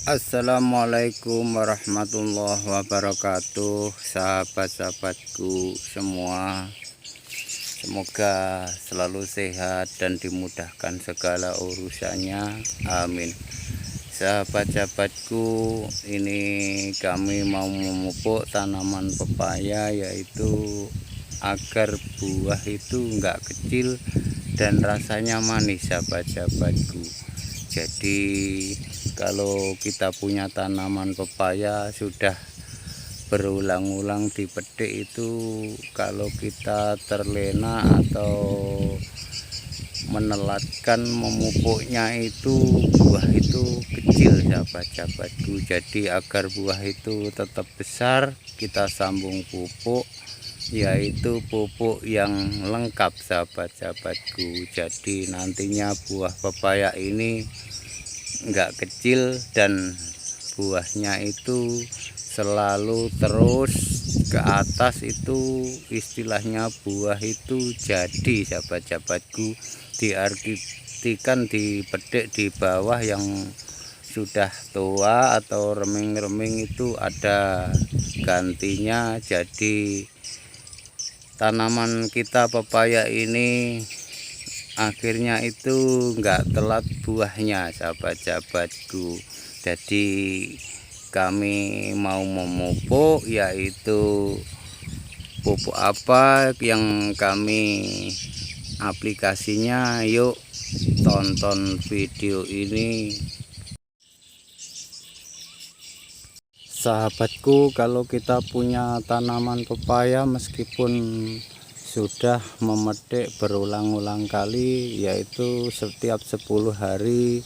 Assalamualaikum warahmatullahi wabarakatuh, sahabat-sahabatku semua. Semoga selalu sehat dan dimudahkan segala urusannya, amin. Sahabat-sahabatku, ini kami mau memupuk tanaman pepaya, yaitu agar buah itu enggak kecil dan rasanya manis, sahabat-sahabatku. Jadi kalau kita punya tanaman pepaya sudah berulang-ulang dipetik, itu kalau kita terlena atau menelatkan memupuknya, itu buah itu kecil, sahabat-sahabatku. Jadi agar buah itu tetap besar, kita sambung pupuk, yaitu pupuk yang lengkap, sahabat-sahabatku. Jadi nantinya buah pepaya ini enggak kecil dan buahnya itu selalu terus ke atas. Itu istilahnya buah itu jadi, sahabat-sahabatku. Diartikan dipetik di bawah yang sudah tua atau reming-reming itu ada gantinya. Jadi tanaman kita pepaya ini akhirnya itu enggak telat buahnya, sahabat-sahabatku. Jadi kami mau memupuk, yaitu pupuk apa yang kami aplikasinya, yuk tonton video ini. Sahabatku, kalau kita punya tanaman pepaya, meskipun sudah memetik berulang-ulang kali, yaitu setiap 10 hari,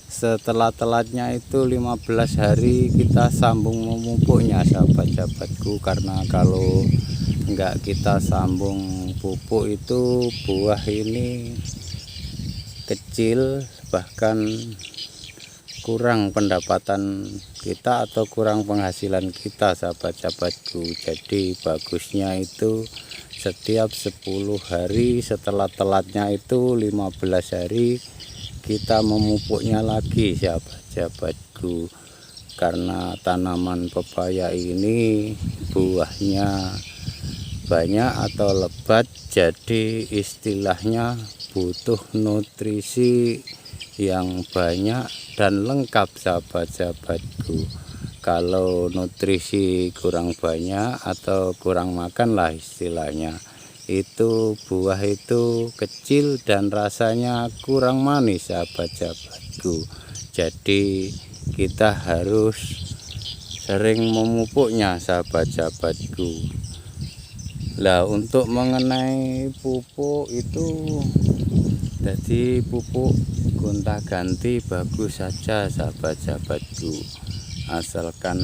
setelah-telatnya itu 15 hari kita sambung memupuknya, sahabat-sahabatku. Karena kalau enggak kita sambung pupuk, itu buah ini kecil, bahkan kurang pendapatan kita atau kurang penghasilan kita, sahabat-sahabatku. Jadi bagusnya itu setiap 10 hari, setelah telatnya itu 15 hari kita memupuknya lagi, sahabat-sahabatku. Karena tanaman pepaya ini buahnya banyak atau lebat, jadi istilahnya butuh nutrisi yang banyak dan lengkap, sahabat-sahabatku. Kalau nutrisi kurang banyak atau kurang makan lah istilahnya, itu buah itu kecil dan rasanya kurang manis, sahabat-sahabatku. Jadi kita harus sering memupuknya, sahabat-sahabatku. Lah, untuk mengenai pupuk itu, jadi pupuk gonta-ganti bagus saja, sahabat-sahabatku, asalkan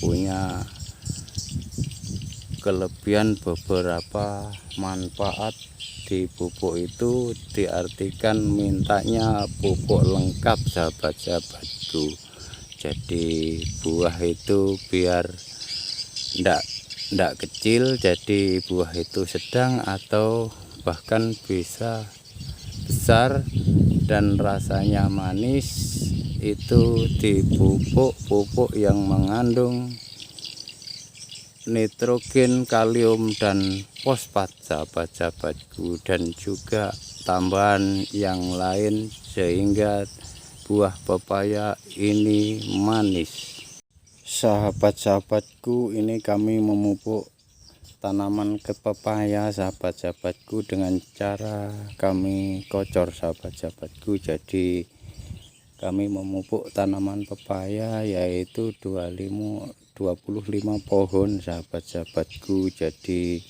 punya kelebihan beberapa manfaat di pupuk itu. Diartikan mintanya pupuk lengkap, sahabat-sahabatku. Jadi buah itu biar ndak kecil, jadi buah itu sedang atau bahkan bisa besar dan rasanya manis, itu di pupuk yang mengandung nitrogen, kalium, dan fosfat, sahabat-sahabatku, dan juga tambahan yang lain sehingga buah pepaya ini manis. Sahabat-sahabatku, ini kami memupuk tanaman pepaya, sahabat-sahabatku, dengan cara kami kocor, sahabat-sahabatku. Jadi kami memupuk tanaman pepaya yaitu 25 pohon, sahabat-sahabatku. Jadi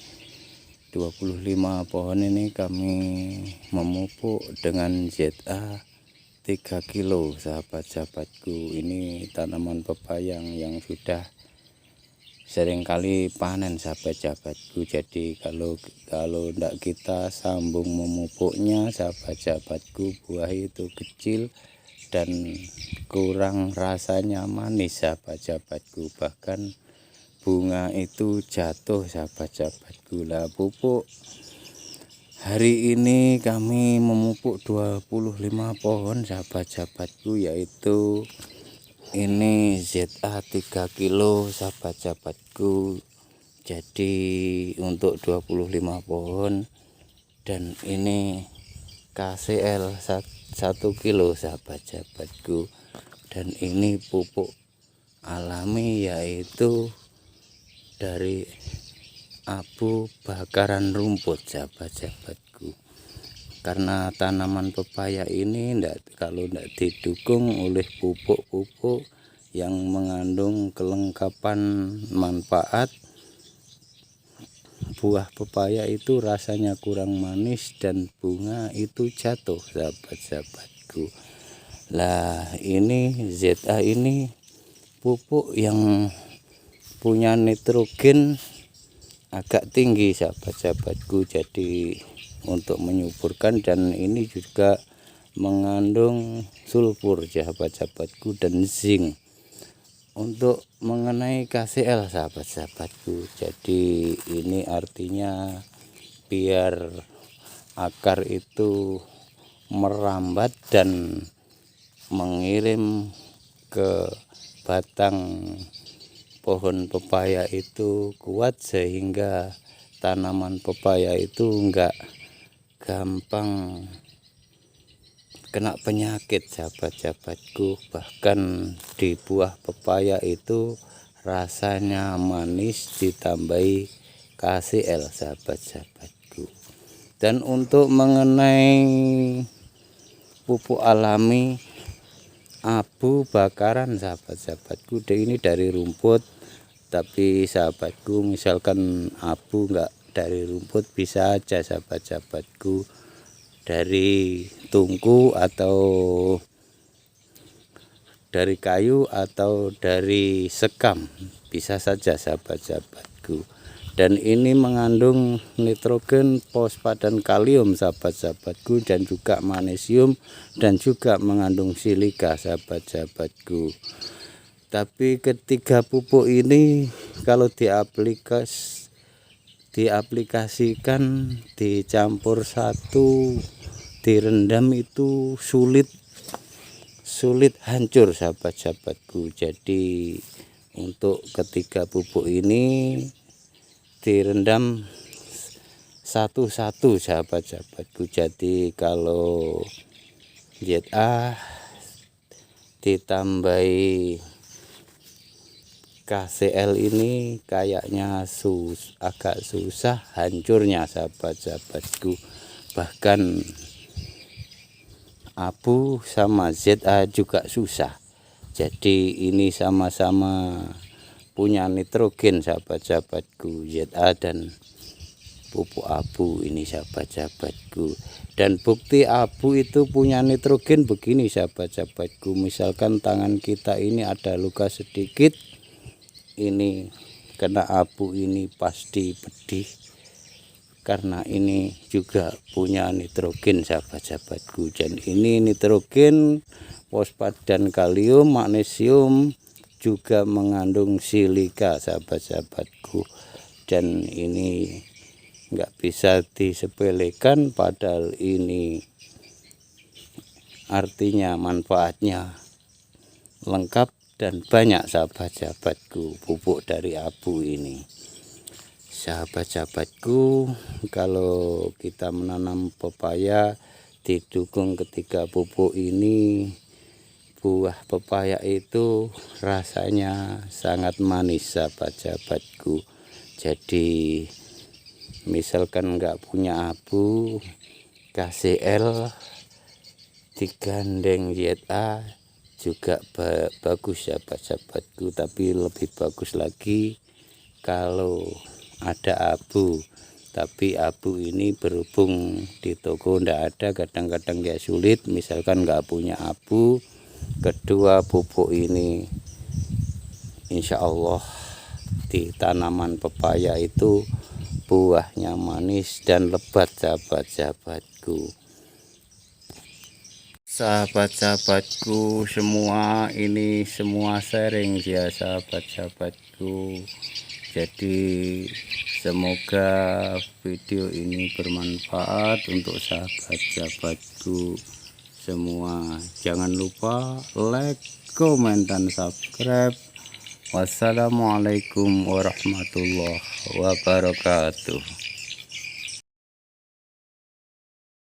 25 pohon ini kami memupuk dengan ZA 3 kilo, sahabat-sahabatku. Ini tanaman pepaya yang sudah seringkali panen, sahabat-sahabatku. Jadi kalau tidak kita sambung memupuknya, sahabat-sahabatku, buah itu kecil dan kurang rasanya manis, sahabat-sahabatku. Bahkan bunga itu jatuh, sahabat-sahabatku. Lah, pupuk hari ini kami memupuk 25 pohon, sahabat-sahabatku, yaitu Ini ZA 3 kilo sahabat-sahabatku. Jadi untuk 25 pohon. Dan ini KCL 1 kilo sahabat-sahabatku. Dan ini pupuk alami, yaitu dari abu bakaran rumput sahabat-sahabatku. Karena tanaman pepaya ini kalau tidak didukung oleh pupuk-pupuk yang mengandung kelengkapan manfaat, buah pepaya itu rasanya kurang manis dan bunga itu jatuh sahabat-sahabatku. Lah ini ZA ini pupuk yang punya nitrogen agak tinggi sahabat-sahabatku, jadi untuk menyuburkan, dan ini juga mengandung sulfur sahabat-sahabatku dan zinc. Untuk mengenai KCL sahabat-sahabatku, jadi ini artinya biar akar itu merambat dan mengirim ke batang pohon pepaya itu kuat, sehingga tanaman pepaya itu enggak gampang kena penyakit sahabat-sahabatku. Bahkan di buah pepaya itu rasanya manis ditambahi KCL sahabat-sahabatku. Dan untuk mengenai pupuk alami abu bakaran sahabat-sahabatku, ini dari rumput. Tapi sahabatku, misalkan abu enggak dari rumput, bisa aja sahabat-sahabatku dari tungku atau dari kayu atau dari sekam, bisa saja sahabat-sahabatku. Dan ini mengandung nitrogen, fosfat dan kalium sahabat-sahabatku, dan juga magnesium, dan juga mengandung silika sahabat-sahabatku. Tapi ketiga pupuk ini kalau diaplikasikan, dicampur satu, direndam itu sulit hancur sahabat-sahabatku. Jadi untuk ketiga pupuk ini direndam satu-satu sahabat-sahabatku. Jadi kalau ZA ditambahi KCL ini kayaknya agak susah hancurnya sahabat-sahabatku. Bahkan abu sama ZA juga susah. Jadi ini sama-sama punya nitrogen sahabat-sahabatku, ZA dan pupuk abu ini sahabat-sahabatku. Dan bukti abu itu punya nitrogen begini sahabat-sahabatku. Misalkan tangan kita ini ada luka sedikit, ini kena abu, ini pasti pedih, karena ini juga punya nitrogen sahabat-sahabatku. Dan ini nitrogen, fosfat dan kalium, magnesium, juga mengandung silika sahabat-sahabatku. Dan ini nggak bisa disepelekan, padahal ini artinya manfaatnya lengkap dan banyak sahabat-sahabatku pupuk dari abu ini. Sahabat-sahabatku, kalau kita menanam pepaya didukung ketiga pupuk ini, buah pepaya itu rasanya sangat manis sahabat-sahabatku. Jadi misalkan nggak punya abu, KCL digandeng ZA juga bagus sahabat-sahabatku. Tapi lebih bagus lagi kalau ada abu. Tapi abu ini berhubung di toko ndak ada, kadang-kadang ya sulit. Misalkan nggak punya abu, kedua pupuk ini insya Allah di tanaman pepaya itu buahnya manis dan lebat sahabat-sahabatku. Sahabat-sahabatku semua, ini semua sharing ya sahabat-sahabatku. Jadi semoga video ini bermanfaat untuk sahabat-sahabatku. semua. Jangan lupa like, comment, dan subscribe. Wassalamualaikum warahmatullahi wabarakatuh.